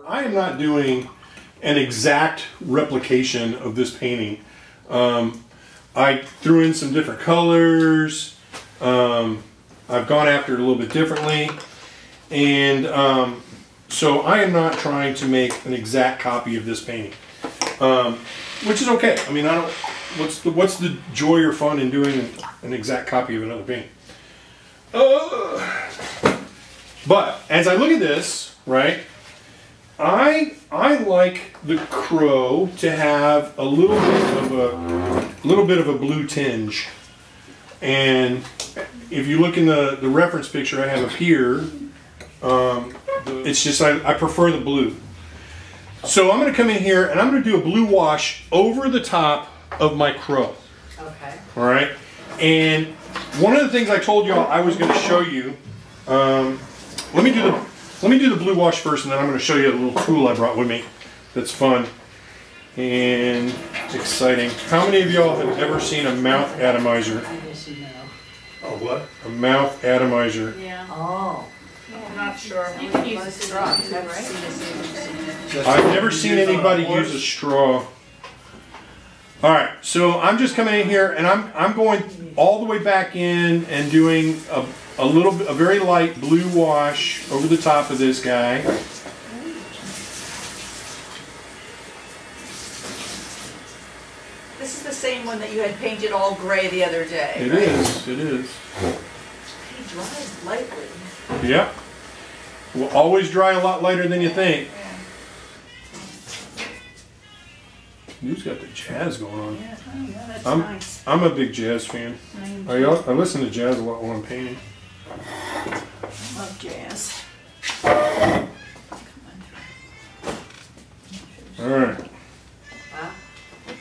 I am not doing an exact replication of this painting. I threw in some different colors. I've gone after it a little bit differently. And so I am not trying to make an exact copy of this painting. Which is okay. I mean, I don't, what's the joy or fun in doing an exact copy of another painting? But as I look at this, right, I like the crow to have a little bit of a blue tinge. And if you look in the reference picture I have up here, it's just I prefer the blue. So I'm going to come in here and I'm going to do a blue wash over the top of my crow. Okay. All right. And one of the things I told y'all I was going to show you. Let me do the blue wash first, and then I'm going to show you a little tool I brought with me. That's fun and exciting. How many of y'all have ever seen a mouth atomizer? Yes, you know. Oh, what? A mouth atomizer. Yeah. Oh. I'm not sure. You can use a straw, is that right? I've never seen anybody use a straw. All right, so I'm just coming in here, and I'm going all the way back in and doing a very light blue wash over the top of this guy. This is the same one that you had painted all gray the other day. It right? is. It is. He dries lightly. Yeah. Will always dry a lot lighter than you think. Who's got the jazz going on? Yeah, that's nice. I'm a big jazz fan. I listen to jazz a lot while I'm painting. I love jazz. All right.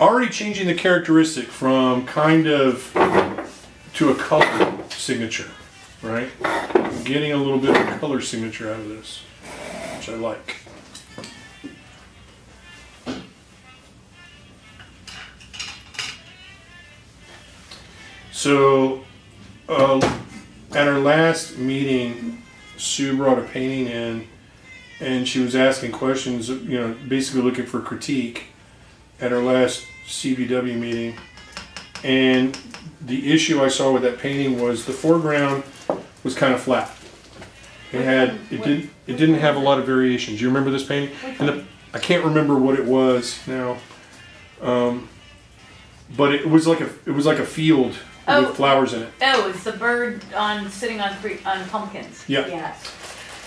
Already changing the characteristic from kind of to a color signature, right? I'm getting a little bit of color signature out of this, which I like. So, at our last meeting, Sue brought a painting in, and she was asking questions, you know, basically looking for critique at our last CBW meeting. And the issue I saw with that painting was the foreground was kind of flat. It didn't have a lot of variations. You remember this painting? And I can't remember what it was now, but it was like a field. With flowers in it. Oh, it's the bird sitting on pumpkins. Yeah. Yes.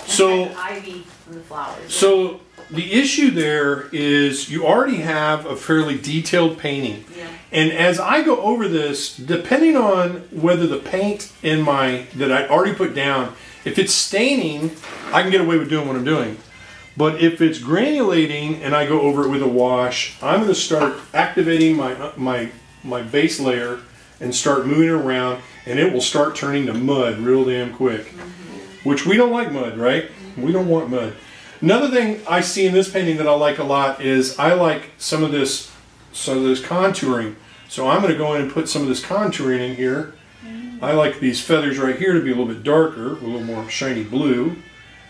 So ivy from the flowers. So the issue there is you already have a fairly detailed painting. Yeah. And as I go over this, depending on whether the paint in that I already put down, if it's staining, I can get away with doing what I'm doing. But if it's granulating and I go over it with a wash, I'm going to start activating my base layer and start moving it around, and it will start turning to mud real damn quick. Which we don't like mud, right? We don't want mud. Another thing I see in this painting that I like a lot is I like some of this contouring. So I'm going to go in and put some of this contouring in here. I like these feathers right here to be a little bit darker, a little more shiny blue.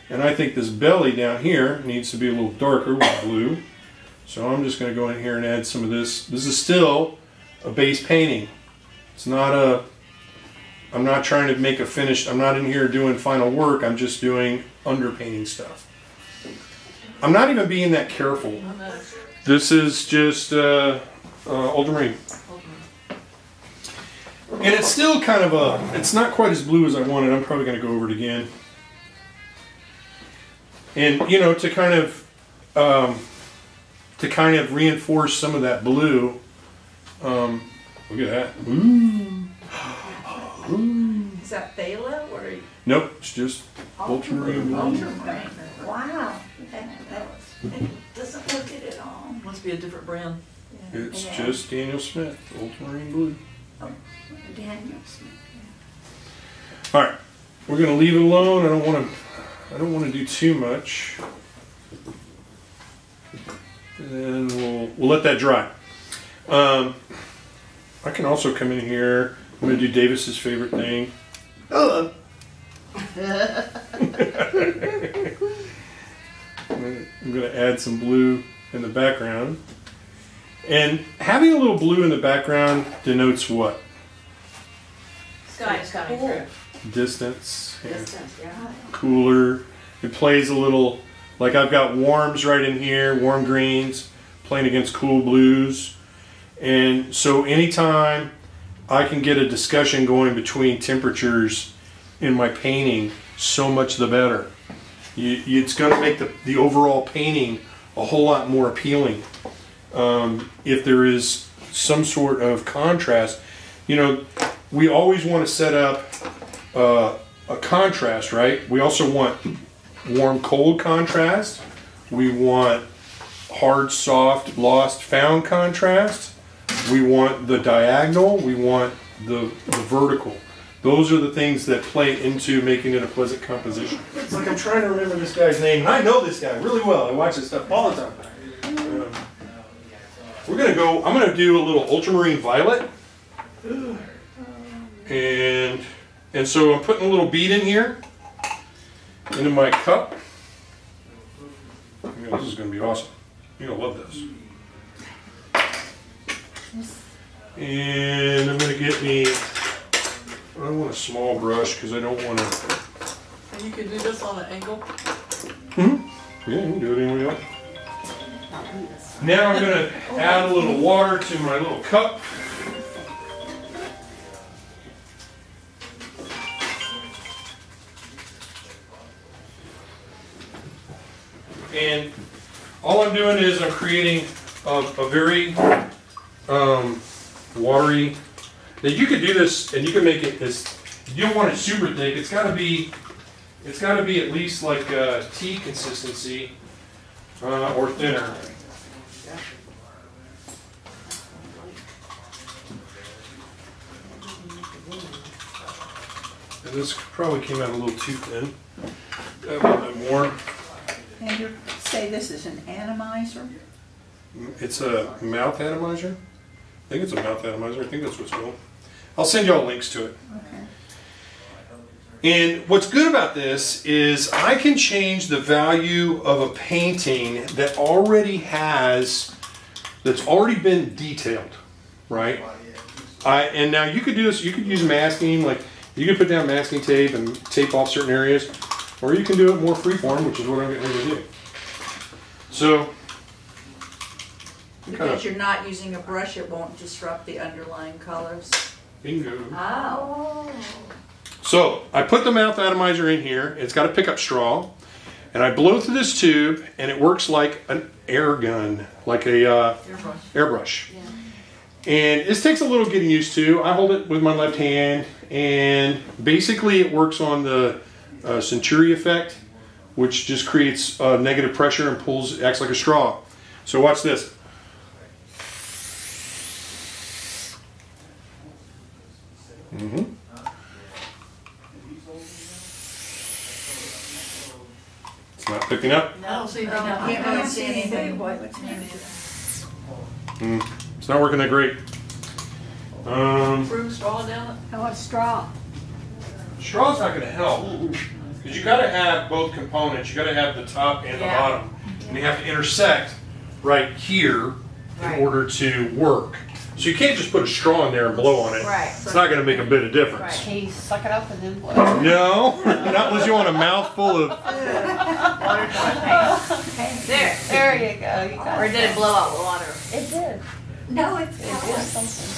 And I think this belly down here needs to be a little darker with blue. So I'm just going to go in here and add some of this. This is still a base painting. It's not I'm not trying to make a finished, I'm not in here doing final work, I'm just doing underpainting stuff. I'm not even being that careful. This is just ultramarine. And it's still kind of it's not quite as blue as I wanted. I'm probably going to go over it again. And, you know, to kind of reinforce some of that blue, look at that. Ooh. Ooh. Is that phthalo or? Nope, it's just ultramarine blue. Ultramarine. Wow. It doesn't look it at all. Must be a different brand. Yeah. It's just Daniel Smith, ultramarine blue. Oh, Daniel Smith. All right, we're gonna leave it alone. I don't want to do too much. And we'll let that dry. I can also come in here. I'm going to do Davis's favorite thing. Hello. I'm going add some blue in the background. And having a little blue in the background denotes what? Sky is coming through. Distance. Distance, yeah. Cooler. It plays a little, like I've got warms right in here, warm greens, playing against cool blues. And so anytime I can get a discussion going between temperatures in my painting, so much the better. It's going to make the overall painting a whole lot more appealing. If there is some sort of contrast, you know, we always want to set up a contrast, right? We also want warm, cold contrast. We want hard, soft, lost, found contrast. We want the diagonal. We want the vertical. Those are the things that play into making it a pleasant composition. It's like I'm trying to remember this guy's name, and I know this guy really well. I watch his stuff all the time. We're gonna go. I'm gonna do a little ultramarine violet, and so I'm putting a little bead in here into my cup. You know, this is gonna be awesome. You're gonna love this. And I'm gonna get me. I want a small brush because I don't want to. And you can do this on an angle? Hmm? Yeah, you can do it any way you like. Now I'm going to add a little water to my little cup. And all I'm doing is I'm creating a very watery. Now you could do this, and you can make it this. You don't want it super thick. It's got to be at least like tea consistency or thinner. And this probably came out a little too thin. A little bit more. And you say this is an atomizer? It's a mouth atomizer. I think it's a mouth atomizer. I think that's what's called. I'll send y'all links to it. Okay. And what's good about this is I can change the value of a painting that already that's already been detailed, right? And now you could do this. You could use masking, like you could put down masking tape and tape off certain areas, or you can do it more freeform, which is what I'm going to do. So. Because you're not using a brush, it won't disrupt the underlying colors. Bingo. Oh. So I put the mouth atomizer in here. It's got to pick up straw, and I blow through this tube, and it works like an air gun, like a airbrush. Yeah. And this takes a little getting used to. I hold it with my left hand, and basically it works on the Centuri effect, which just creates negative pressure and acts like a straw. So watch this. Mm-hmm. It's not picking up. No, I don't see anything. I can't see anything. It's not working that great. Fruit straw down it? How about straw? Straw's not going to help because you got to have both components. You got to have the top and the bottom, and they have to intersect right here in order to work. So you can't just put a straw in there and blow on it. Right. It's not going to make a bit of difference. Right. Can you suck it up and then blow? No, not unless you want a mouthful of. There you go. You got or did it blow out the water? It did. No, it's It did something.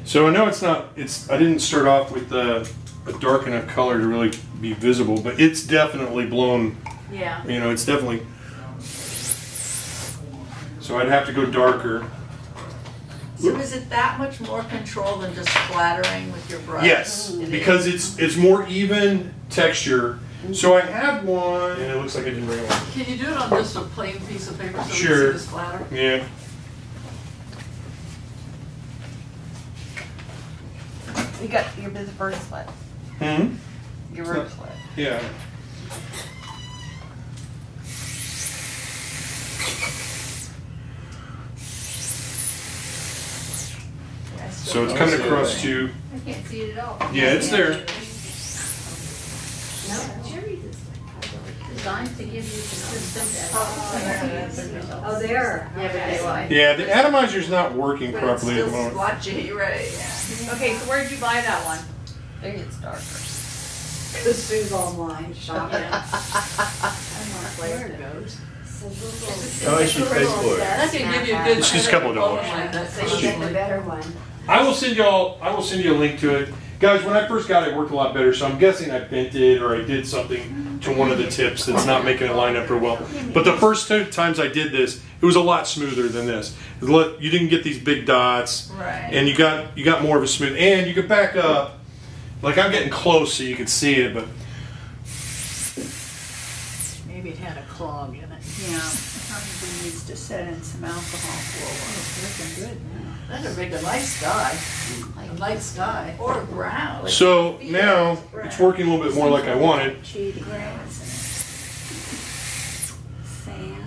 So I know it's not. I didn't start off with a dark enough color to really be visible, but it's definitely blown. Yeah. You know, it's definitely. So I'd have to go darker. So is it that much more control than just splattering with your brush? Yes, because it's more even texture. So I have one, and it looks like I didn't bring it one. Can you do it on just a plain piece of paper so Sure. you can see the splatter? Yeah. You got your bird sweat. Hmm? Your bird sweat. Yeah. So it's coming across to. I can't see it at all. Yeah, it's there. No, cherries is like. Designed to give you consistent. Oh, there. Yeah, but they lie. Yeah, the atomizer's not working But it's properly at still the moment. splotchy, right, yeah. Okay, so where'd you buy that one? I think it's darker. Because Sue's online shopping. Where it goes. How much you pay for it? That can give you a good. It's just a couple of dollars. So you get the better one. I will send you a link to it. Guys, when I first got it, it worked a lot better, so I'm guessing I bent it or I did something to one of the tips that's not making it line up real well. But the first two times I did this, it was a lot smoother than this. You didn't get these big dots, Right. and you got more of a smooth, and you could back up. Like I'm getting close so you can see it, but Maybe it had a clog in it. Yeah, probably needs to set in some alcohol for a while. It's looking good now. That'd make a nice sky, a light sky. Or brown. like so fields. now it's working a little bit more like I wanted. Cheaty grass and sand.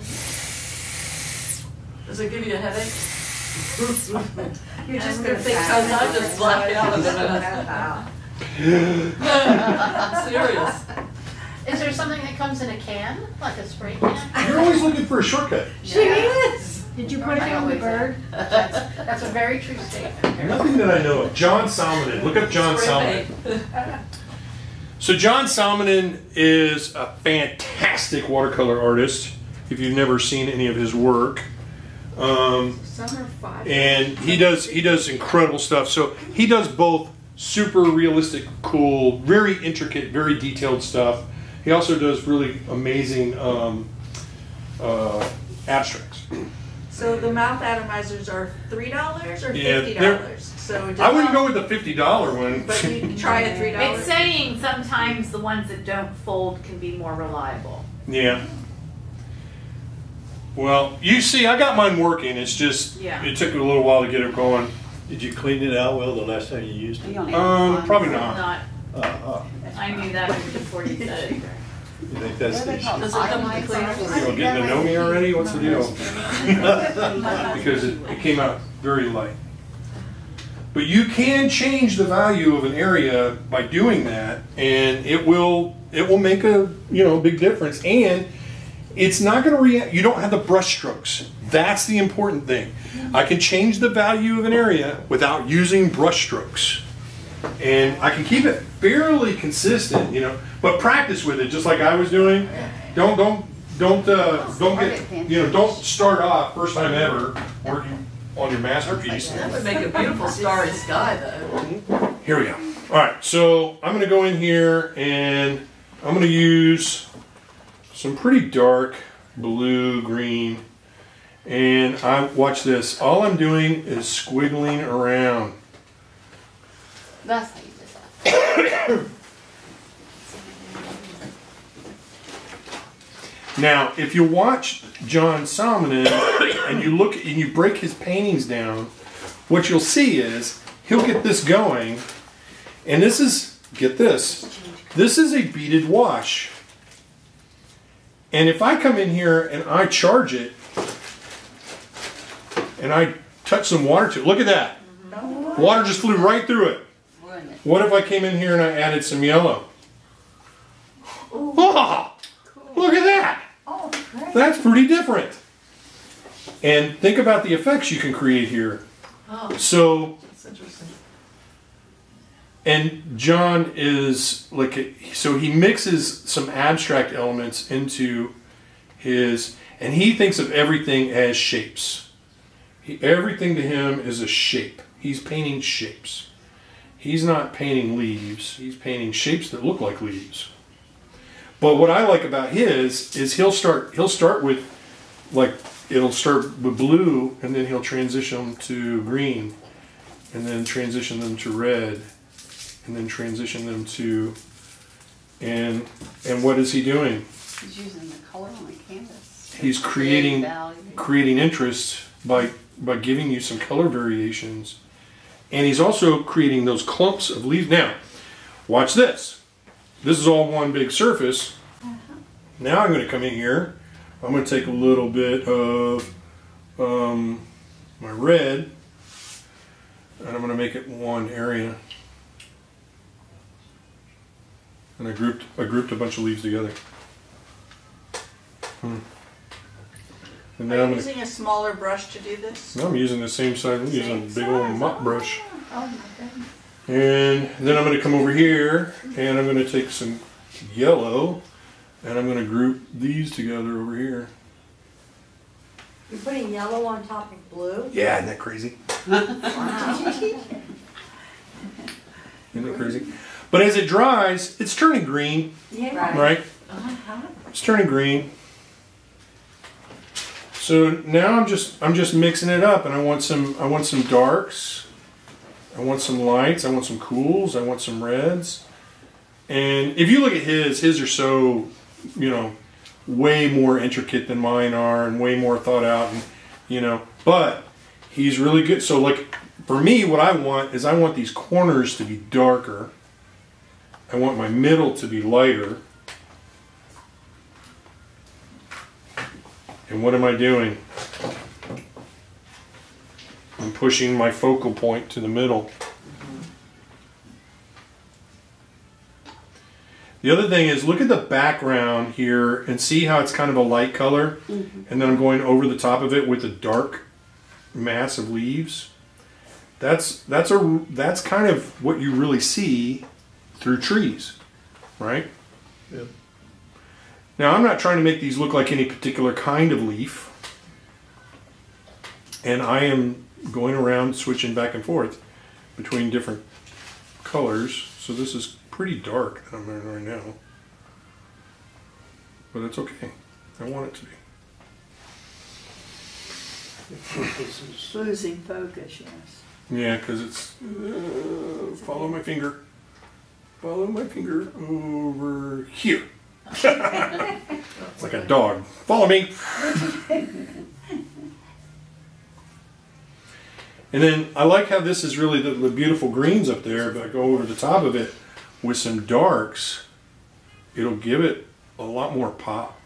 Does it give you a headache? You're just I'm gonna think back I'm just blacked out of it. Serious. Is there something that comes in a can, like a spray can? You're always looking for a shortcut. She is. Did you put it on the bird? That's a very true statement. Nothing that I know of. John Salmonen. Look up John Spray Salmonen. paint. So John Salmonen is a fantastic watercolor artist. If you've never seen any of his work, Summer 5. and he does incredible stuff. So he does both super realistic, cool, very intricate, very detailed stuff. He also does really amazing abstracts. So the mouth atomizers are $3 or Yeah, $50? So it I wouldn't does go with the $50 one. But you can try a $3. It's saying sometimes the ones that don't fold can be more reliable. Yeah. Well, you see, I got mine working. It's just, Yeah. it took a little while to get it going. Did you clean it out well the last time you used it? You don't have to Probably find- not. Not, I knew that before you said it. You think that's What are the they called? Does it come with Itemized cleaner? items? You know, getting to know me already? What's the deal? Because it came out very light. But you can change the value of an area by doing that, and it will make a big difference. And it's not going to react. You don't have the brush strokes. That's the important thing. I can change the value of an area without using brush strokes, and I can keep it fairly consistent. But practice with it, just like I was doing. Don't get don't start off first time ever working on your masterpiece. That would make a beautiful starry sky though. Here we go. All right, so I'm going to go in here and I'm going to use some pretty dark blue green, and watch this. All I'm doing is squiggling around. That's how you decide. Now, if you watch John Salmonen and you look and you break his paintings down, what you'll see is he'll get this going, and this is, get this, this is a beaded wash. And if I come in here and I charge it, and I touch some water to it, look at that. Water just flew right through it. What if I came in here and I added some yellow? Oh, look at that. Oh, great. That's pretty different. And think about the effects you can create here. Oh, So, that's interesting. and John is so he mixes some abstract elements into his, and he thinks of everything as shapes. Everything to him is a shape. He's painting shapes. He's not painting leaves. He's painting shapes that look like leaves. But what I like about his is he'll start with, like, it'll start with blue, and then he'll transition to green, and then transition them to red, and then transition them to, and what is he doing? He's using the color on the canvas. He's creating interest by giving you some color variations, and he's also creating those clumps of leaves. Now, watch this. This is all one big surface. Now I'm going to come in here. I'm going to take a little bit of my red, and I'm going to make it one area. And I grouped a bunch of leaves together. And Are now you I'm gonna, using a smaller brush to do this? I'm using the same size. I'm using a big old mop brush. Oh, my goodness. And then I'm going to come over here and I'm going to take some yellow and I'm going to group these together over here. You're putting yellow on top of blue? Yeah, isn't that crazy? Wow. Isn't that crazy? But as it dries, it's turning green, Yeah. right? Uh-huh. It's turning green. So now I'm just mixing it up, and I want some darks, I want some lights, I want some cools, I want some reds. And if you look at his are so, you know, way more intricate than mine are and way more thought out, and you know, but he's really good. So like for me, what I want is I want these corners to be darker. I want my middle to be lighter. And what am I doing? I'm pushing my focal point to the middle. The other thing is look at the background here and see how it's kind of a light color. And then I'm going over the top of it with a dark mass of leaves. That's kind of what you really see through trees, right? Yep. Now I'm not trying to make these look like any particular kind of leaf, and I am going around switching back and forth between different colors. So this is pretty dark that I'm in right now, but it's okay. I want it to be. Losing focus, yes. Yeah, because it's follow my finger. Follow my finger over here. It's like a dog. Follow me. And then I like how this is really the beautiful greens up there. If I go over the top of it with some darks, it'll give it a lot more pop.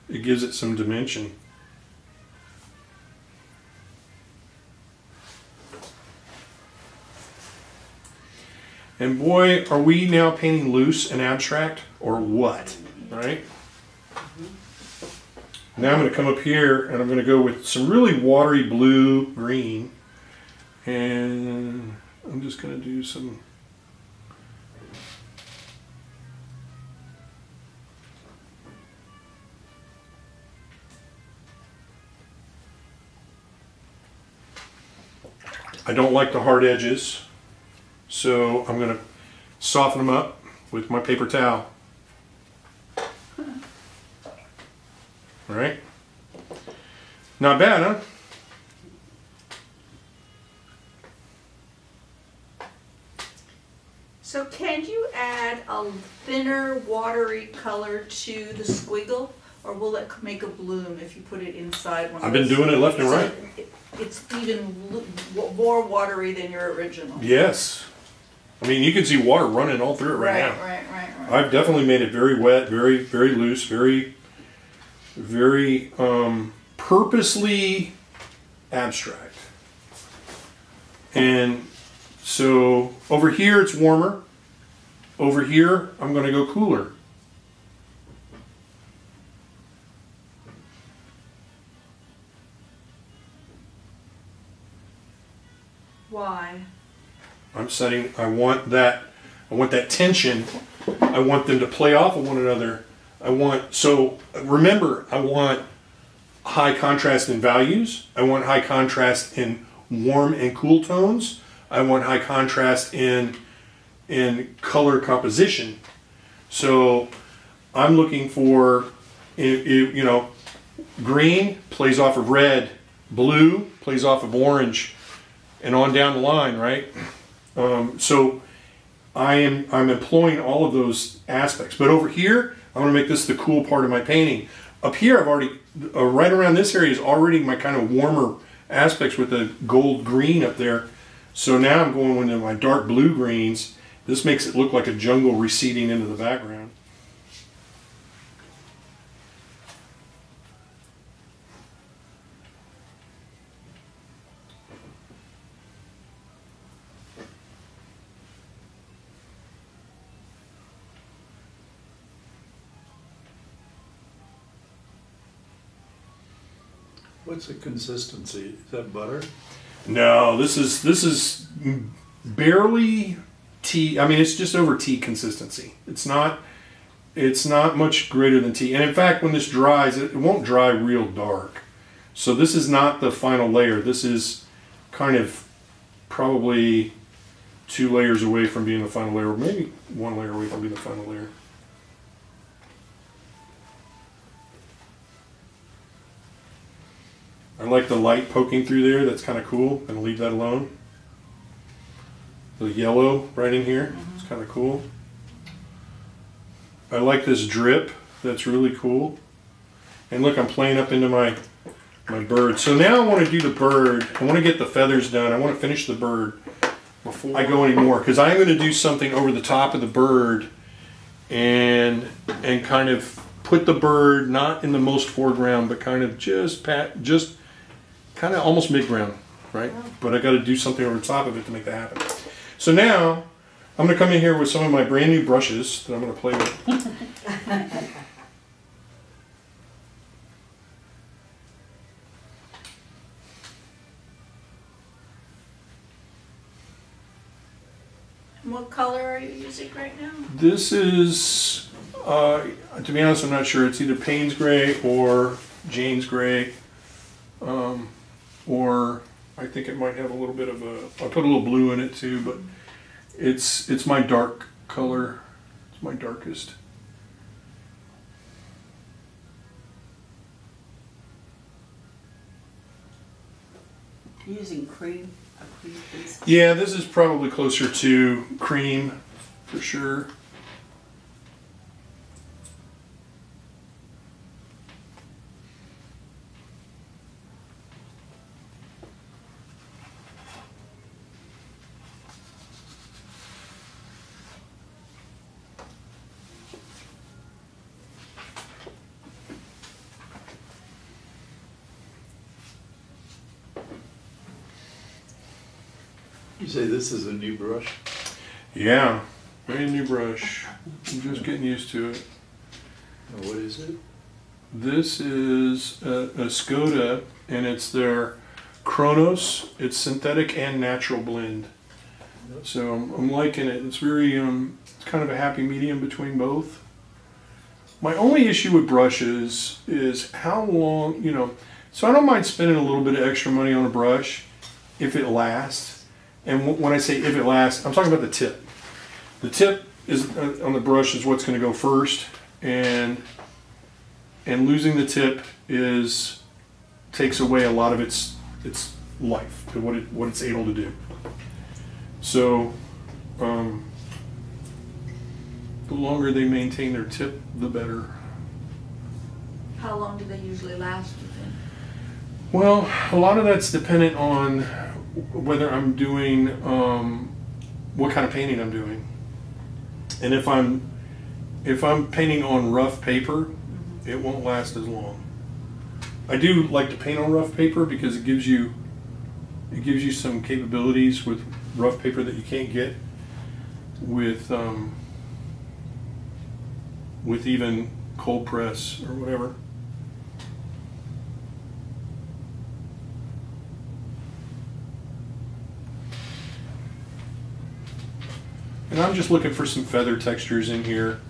It gives it some dimension. And boy, are we now painting loose and abstract, or what, right? Now I'm going to come up here and I'm going to go with some really watery blue green, and I'm just going to do some I don't like the hard edges, so I'm going to soften them up with my paper towel. All right. Not bad, huh? So can you add a thinner watery color to the squiggle, or will it make a bloom if you put it inside one of I've been those? doing it left and So right. It's even more watery than your original. Yes. I mean, you can see water running all through it right now. Right. I've definitely made it very wet, very, very loose, very, very purposely abstract. And so over here it's warmer. Over here I'm going to go cooler. Why? I'm setting, I want that tension. I want them to play off of one another. So remember, I want high contrast in values. I want high contrast in warm and cool tones. I want high contrast in color composition. So I'm looking for, you know, green plays off of red, blue plays off of orange, and on down the line, right? So I'm employing all of those aspects. But over here, I want to make this the cool part of my painting. Up here, I've already, right around this area is already my kind of warmer aspects with the gold green up there. So now I'm going into my dark blue greens. This makes it look like a jungle receding into the background. What's the consistency? Is that butter? No, this is barely tea. I mean, it's just over tea consistency. It's not much greater than tea. And in fact, when this dries, it won't dry real dark. So this is not the final layer. This is kind of probably 2 layers away from being the final layer, or maybe 1 layer away from being the final layer. I like the light poking through there. That's kind of cool. I'm gonna leave that alone. The yellow right in here. It's kind of cool. I like this drip. That's really cool. And look, I'm playing up into my bird. So now I want to do the bird. I want to get the feathers done. I want to finish the bird before I go anymore, because I'm going to do something over the top of the bird and kind of put the bird not in the most foreground, but kind of just kind of almost mid-ground, right? But I got to do something over the top of it to make that happen. So now I'm going to come in here with some of my brand new brushes that I'm going to play with. What color are you using right now? This is, to be honest, I'm not sure. It's either Payne's Gray or Jane's Gray. Or I think it might have a little bit of I put a little blue in it too, but it's my dark color. It's my darkest. You're using cream? A cream base? Yeah, this is probably closer to cream for sure. You say this is a new brush? Yeah, brand new brush. I'm just getting used to it. Oh, what is it? This is a Skoda, and it's their Kronos. It's synthetic and natural blend. So I'm liking it. It's very, it's kind of a happy medium between both. My only issue with brushes is how long, you know, so I don't mind spending a little bit of extra money on a brush if it lasts. And when I say if it lasts, I'm talking about the tip. The tip is on the brush is what's going to go first, and losing the tip takes away a lot of its life, to what it's able to do. So the longer they maintain their tip, the better. How long do they usually last, you think? Well, a lot of that's dependent on whether I'm doing, what kind of painting I'm doing. And if I'm painting on rough paper, it won't last as long. I do like to paint on rough paper because it gives you some capabilities with rough paper that you can't get with even cold press or whatever. And I'm just looking for some feather textures in here.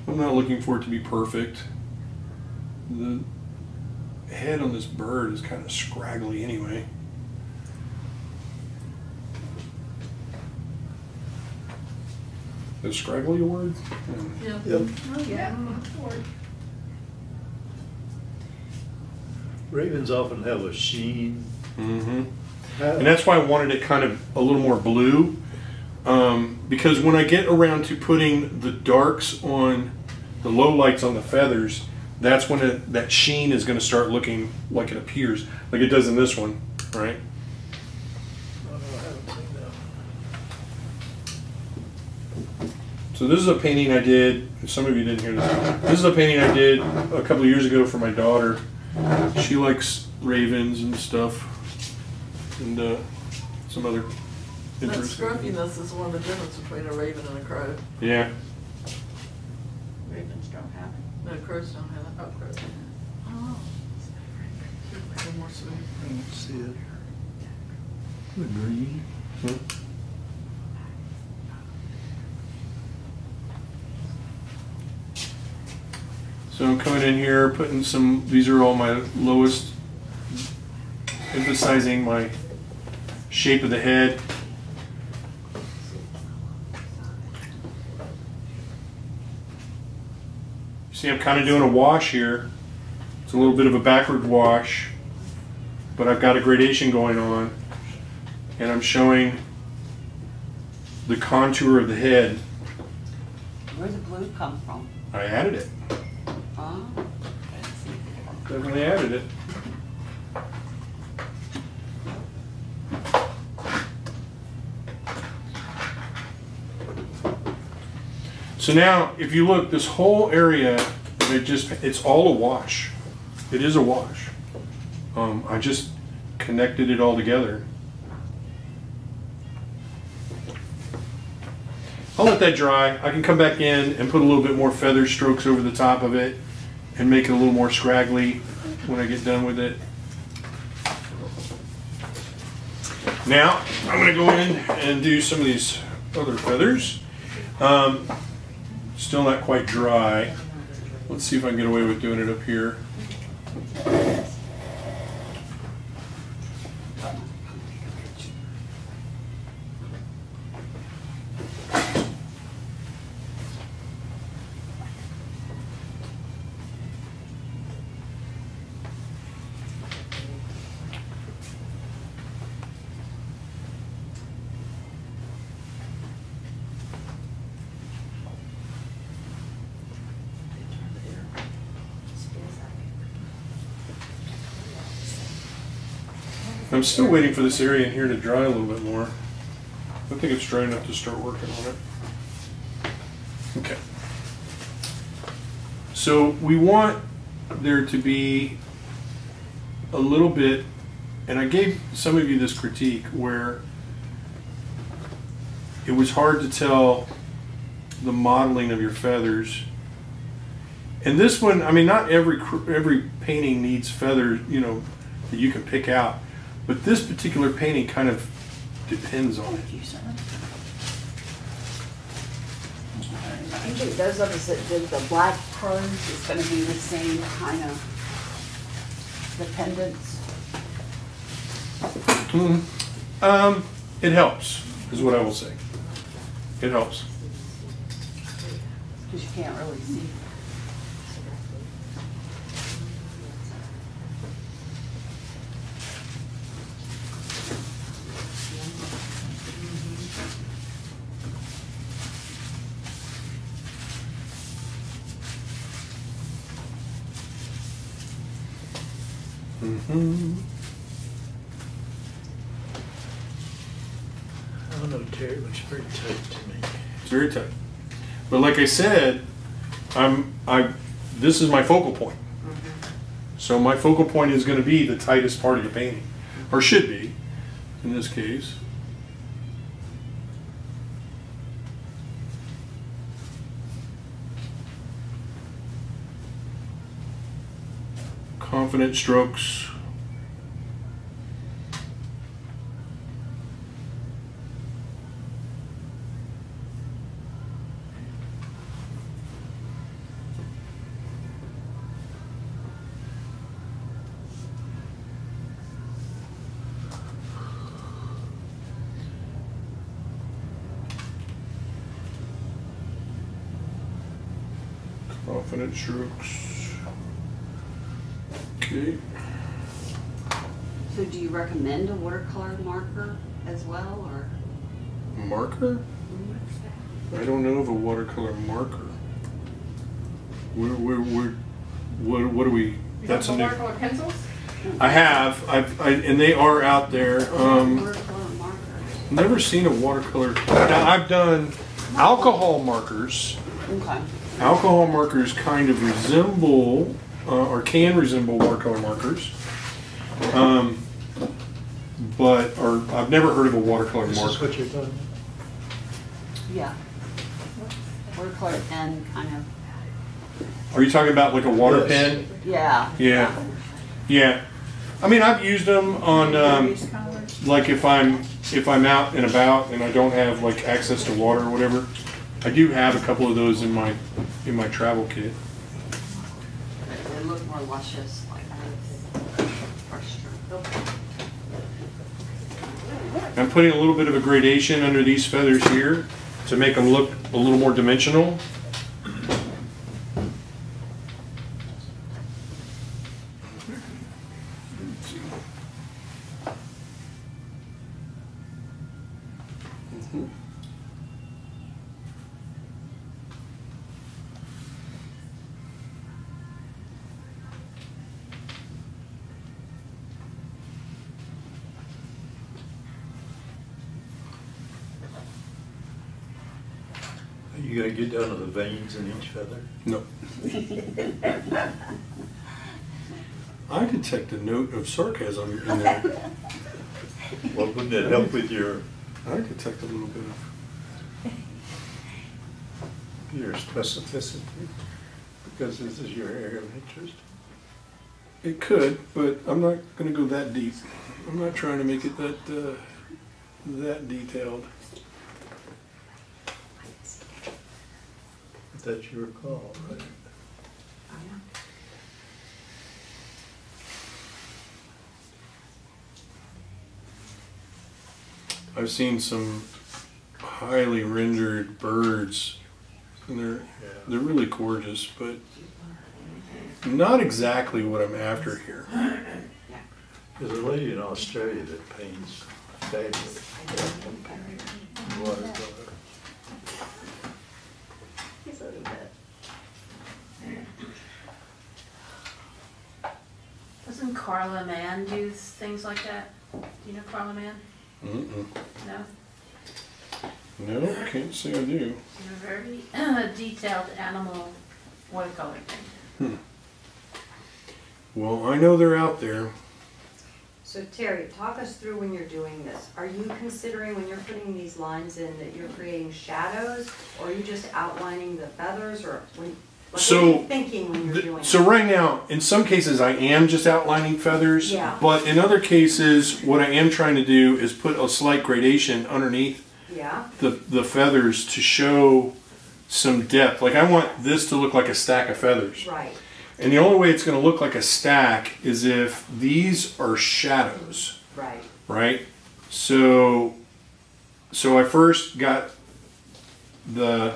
I'm not looking for it to be perfect. The head on this bird is kind of scraggly anyway. Is scraggly a word? Yeah. Yep. Oh, yeah. Ravens often have a sheen. Mm-hmm. And that's why I wanted it kind of a little more blue. Because when I get around to putting the darks on the low lights on the feathers, that's when that sheen is going to start looking like it appears, like it does in this one, right? Oh, no, I haven't seen that. So this is a painting I did, some of you didn't hear this. This is a painting I did a couple of years ago for my daughter. She likes ravens and stuff, and some other That interesting. scruffiness is one of the difference between a raven and a crow. Yeah. Ravens don't have it. No, crows don't have it. Oh, crows. Oh. No more sweet. I don't see it. The green. So I'm coming in here, putting some, these are all my lowest, emphasizing my shape of the head. See, I'm kind of doing a wash here. It's a little bit of a backward wash, but I've got a gradation going on, and I'm showing the contour of the head. Where'd the blue come from? I added it. Oh. Definitely added it. So now, if you look, this whole area, it's all a wash. It is a wash. I just connected it all together. I'll let that dry. I can come back in and put a little bit more feather strokes over the top of it and make it a little more scraggly when I get done with it. Now, I'm going to go in and do some of these other feathers. Still not quite dry. Let's see if I can get away with doing it up here. I'm still waiting for this area in here to dry a little bit more. I think it's dry enough to start working on it. Okay. So we want there to be a little bit, and I gave some of you this critique where it was hard to tell the modeling of your feathers. And this one, I mean, not every painting needs feathers, you know, that you can pick out. But this particular painting kind of depends on it. I think those of us that did the black pros is going to be the same kind of dependence. It helps, is what I will say. It helps. Because you can't really see. I don't know, Terry, it looks very tight to me. It's very tight. But like I said, this is my focal point. So my focal point is going to be the tightest part of your painting, or should be, in this case. Confident strokes. Confident strokes. Okay. So do you recommend a watercolor marker as well, or? Marker? I don't know of a watercolor marker. What do we? That's a new. Watercolor pencils? I have. And they are out there. Watercolor markers. Never seen a watercolor. Now I've done alcohol markers. Okay. Alcohol markers kind of resemble, or can resemble watercolor markers. Or I've never heard of a watercolor This marker. is what you're talking about? Yeah. Watercolor pen kind of. Are you talking about like a water Yes. pen? Yeah. Yeah. Yeah. I mean, I've used them on Various colors. like if I'm out and about and I don't have like access to water or whatever. I do have a couple of those in my travel kit. They look more luscious, like fresh stroke. I'm putting a little bit of a gradation under these feathers here to make them look a little more dimensional. You gotta get down to the veins in each feather. No. I detect a note of sarcasm in there. Well, wouldn't it help with your I detect a little bit of. specificity? Because this is your area of interest. It could, but I'm not going to go that deep. I'm not trying to make it that detailed. That's your call, right? I've seen some highly rendered birds, and they're really gorgeous, but not exactly what I'm after here. There's a lady in Australia that paints fabulous watercolor. He's a little bit. Doesn't Carla Mann do things like that? Do you know Carla Mann? Mm-mm. No? No, can't say I do. She's a very detailed animal watercolor thing. Well, I know they're out there. So Terry, talk us through when you're doing this. Are you considering when you're putting these lines in that you're creating shadows, or are you just outlining the feathers, or what are you thinking when you're doing So right now, in some cases, I am just outlining feathers. Yeah. But in other cases, what I am trying to do is put a slight gradation underneath Yeah. the feathers to show some depth. Like I want this to look like a stack of feathers. Right. And the only way it's going to look like a stack is if these are shadows, Right. right? So I first got the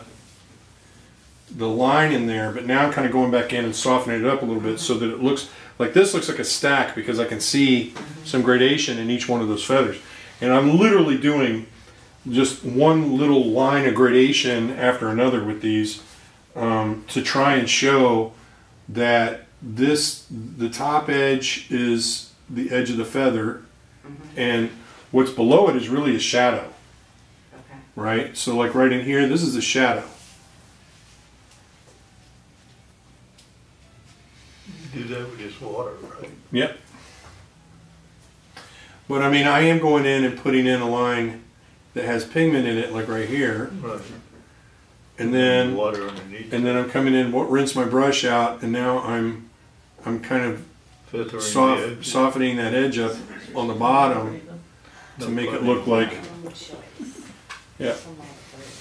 line in there, but now I'm kind of going back in and softening it up a little bit so that it looks like this looks like a stack because I can see some gradation in each one of those feathers. And I'm literally doing just one little line of gradation after another with these to try and show that the top edge is the edge of the feather, and what's below it is really a shadow. Okay. Right? So like right in here, this is a shadow. You do that with just water, right? Yep. But I mean, I am going in and putting in a line that has pigment in it, like right here, Right. and then Water underneath. and then I'm coming in, rinse my brush out, and now I'm kind of Filtering the edge. softening that edge up on the bottom to make it look like, yeah,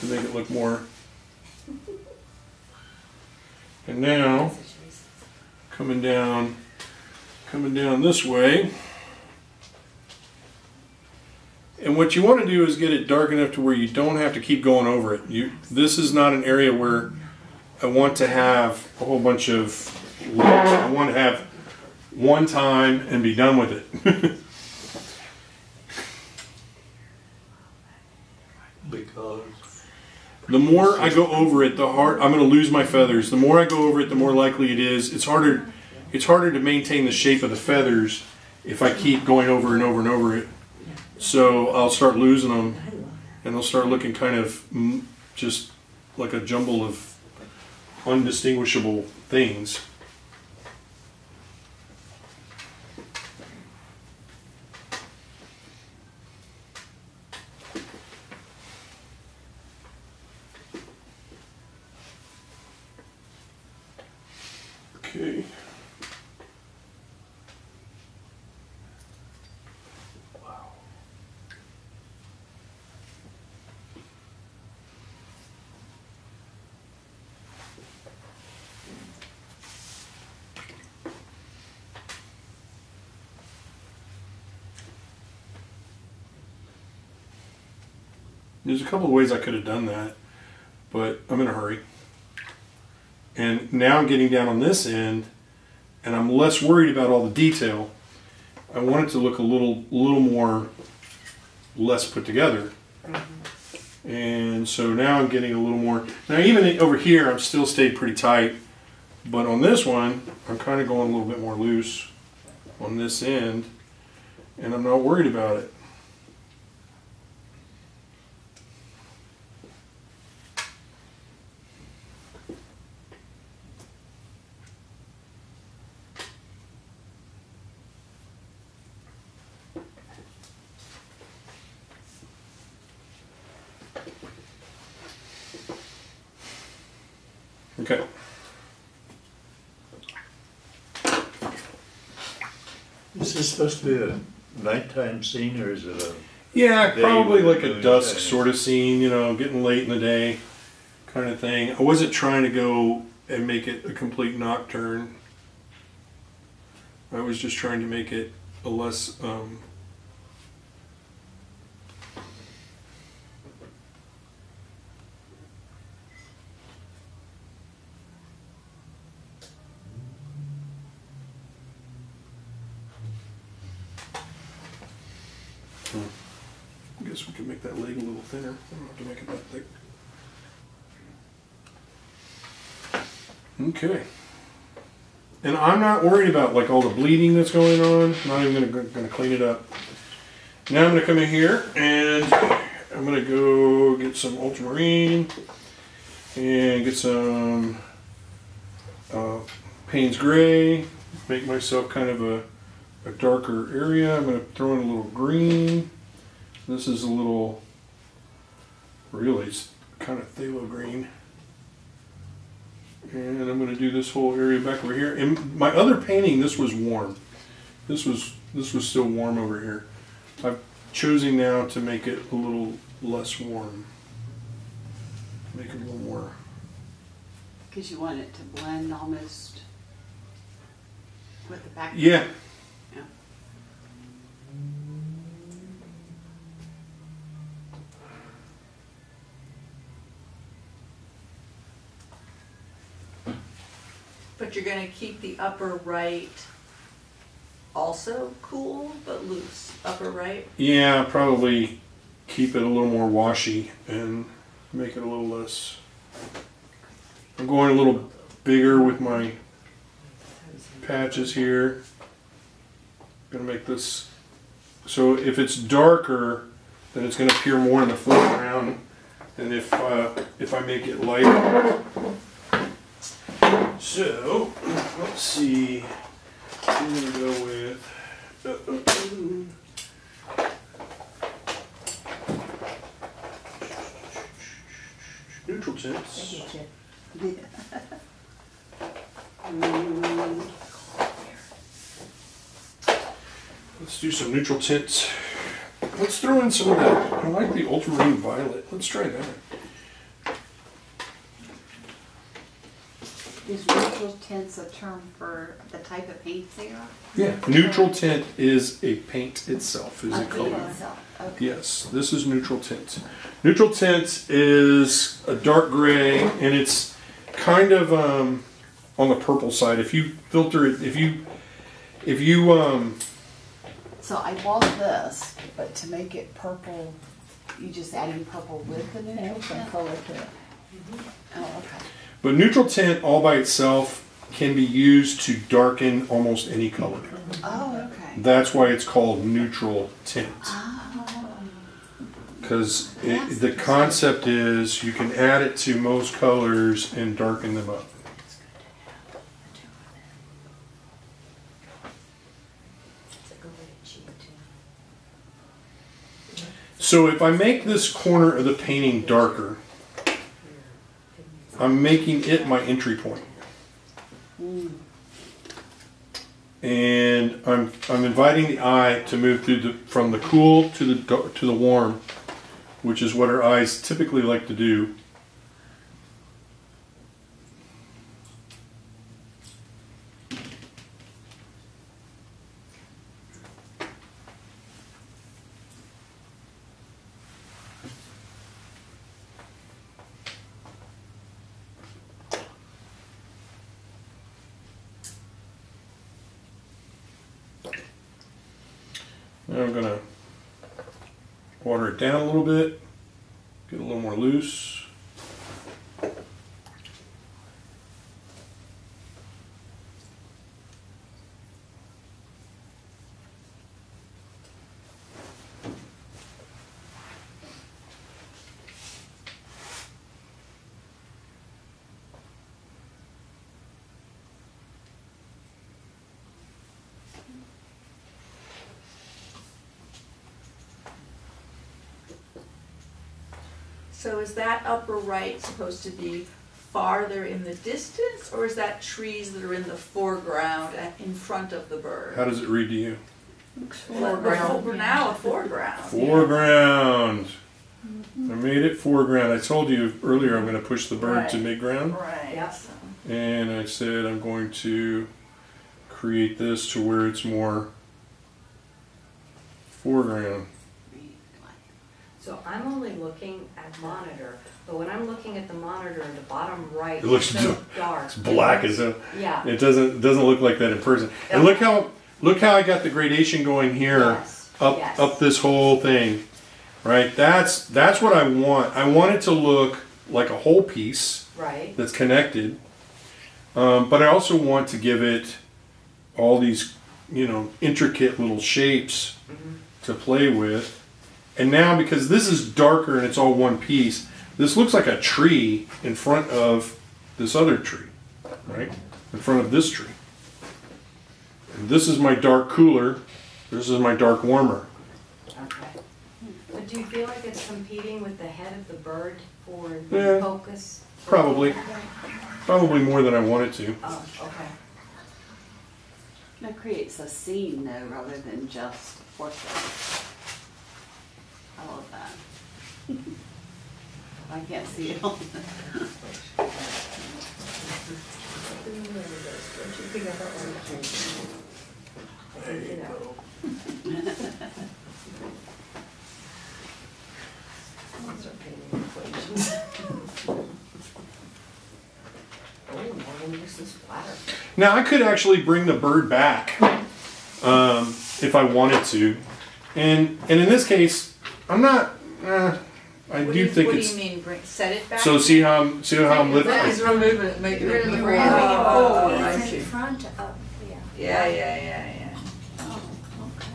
to make it look more. And now coming down this way. And what you want to do is get it dark enough to where you don't have to keep going over it. This is not an area where I want to have a whole bunch of looks. I want to have one time and be done with it. Because The more I go over it, the hard I'm going to lose my feathers. The more I go over it, the more likely it is. It's harder to maintain the shape of the feathers if I keep going over and over and over it. So I'll start losing them, and they'll start looking kind of just like a jumble of undistinguishable things. Okay. There's a couple of ways I could have done that, but I'm in a hurry. And now I'm getting down on this end, and I'm less worried about all the detail. I want it to look a little more less put together. And so now I'm getting a little more. Now even over here, I'm still stayed pretty tight, but on this one, I'm kind of going a little bit more loose on this end, and I'm not worried about it. Okay. Is this supposed to be a nighttime scene, or is it a... Yeah, day probably with like the a moon dusk shining? sort of scene, you know, getting late in the day kind of thing. I wasn't trying to go and make it a complete nocturne. I was just trying to make it a less, I guess we can make that leg a little thinner. I don't have to make it that thick. Okay. And I'm not worried about like all the bleeding that's going on. I'm not even gonna clean it up. Now I'm gonna come in here and I'm gonna go get some ultramarine and get some Payne's Gray. Make myself kind of a darker area. I'm gonna throw in a little green. This is a little, really, it's kind of phthalo green. And I'm going to do this whole area back over here. In my other painting, this was warm. This was still warm over here. I'm choosing now to make it a little less warm. Make it a little more. Because you want it to blend almost with the background. Yeah. Yeah. But you're gonna keep the upper right also cool, but loose, upper right? Yeah, probably keep it a little more washy and make it a little less. I'm going a little bigger with my patches here. Gonna make this, so if it's darker, then it's gonna appear more in the foreground than if I make it lighter. So, let's see, I'm gonna go with, neutral tints. Let's do some neutral tints. Let's throw in some of that. I like the ultramarine violet. Let's try that. Is neutral tints a term for the type of paints they are? Yeah. Neutral tint is a paint itself, is a Okay, color. okay. Yes, this is neutral tint. Neutral tint is a dark gray, and it's kind of on the purple side. If you filter it, if you So I bought this, but to make it purple, you just add in purple with the neutral tint? Color to it. Oh, okay. but neutral tint all by itself can be used to darken almost any color. Oh, okay. That's why it's called neutral tint. Oh. Because the concept is you can add it to most colors and darken them up. So if I make this corner of the painting darker, I'm making it my entry point. And I'm inviting the eye to move through from the cool to the warm, which is what our eyes typically like to do. Now I'm gonna water it down a little bit, get a little more loose. So is that upper right supposed to be farther in the distance, or is that trees that are in the foreground and in front of the bird? How does it read to you? Foreground. Now a foreground. Foreground. I made it foreground. I told you earlier I'm going to push the bird to Right. midground. Right. Yep. And I said I'm going to create this to where it's more foreground. So I'm only looking at monitor, but when I'm looking at the monitor in the bottom right, It looks it's so dark. It's black as a. Yeah. It doesn't look like that in person. And look how I got the gradation going here, Yes, yes. up this whole thing, right? That's what I want. I want it to look like a whole piece Right. that's connected, but I also want to give it all these, intricate little shapes to play with. And now, because this is darker and it's all one piece, this looks like a tree in front of this other tree, right? In front of this tree. And this is my dark cooler. This is my dark warmer. Okay. But do you feel like it's competing with the head of the bird for Yeah. the focus? Probably. Probably more than I want it to. Oh, okay. It creates a scene though, rather than just a portrait. I love that. I can't see it on There you go. Those are painting equations. Oh, more than just this splatter. Now I could actually bring the bird back if I wanted to. And in this case, I'm not. I do think What it's. do you mean, set it back? So see how I'm lifting. That is removing it, making it Really look moving it forward. I It's see. in front of, Yeah. oh, okay.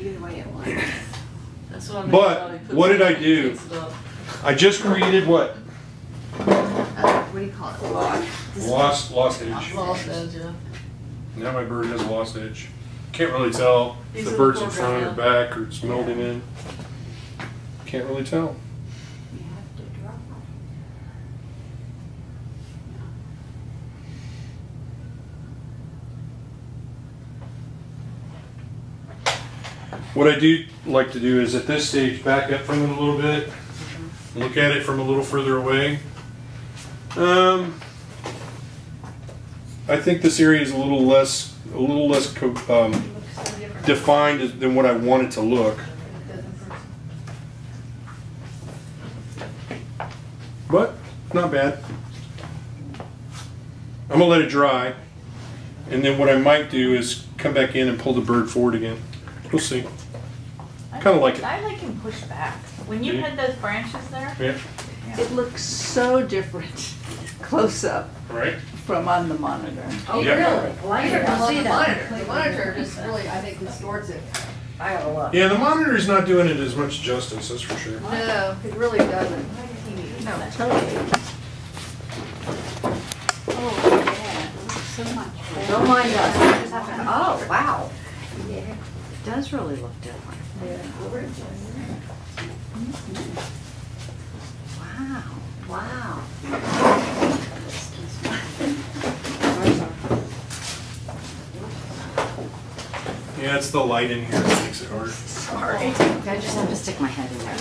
either way it wants. That's what I mean But by he puts what did it I in do? and stuff. I just created what? What do you call it? Lost edge. Lost edge, yeah. Now my bird has a lost edge. Can't really tell if He's the in bird's the in front or foreground. back or it's melding in. Can't really tell. You have to drop What I do like to do is at this stage back up from it a little bit, look at it from a little further away. I think this area is a little less defined than what I want it to look. But not bad. I'm gonna let it dry, and then what I might do is come back in and pull the bird forward again. We'll see. Kinda like it. I like him pushed back. When you Yeah. had those branches there, Yeah. It looks so different close up Right. from on the monitor. Oh, Yeah. really? Well, I didn't see that. The monitor just really, I think, distorts it. I gotta look. Yeah, the monitor's not doing it as much justice, that's for sure. No, it really doesn't. No, totally. Oh, yeah, it looks so much better. Don't mind us. We just have to- Oh, wow. Yeah. It does really look different. Wow. Wow. Yeah, it's the light in here that makes it hard. Sorry. I just have to stick my head in there.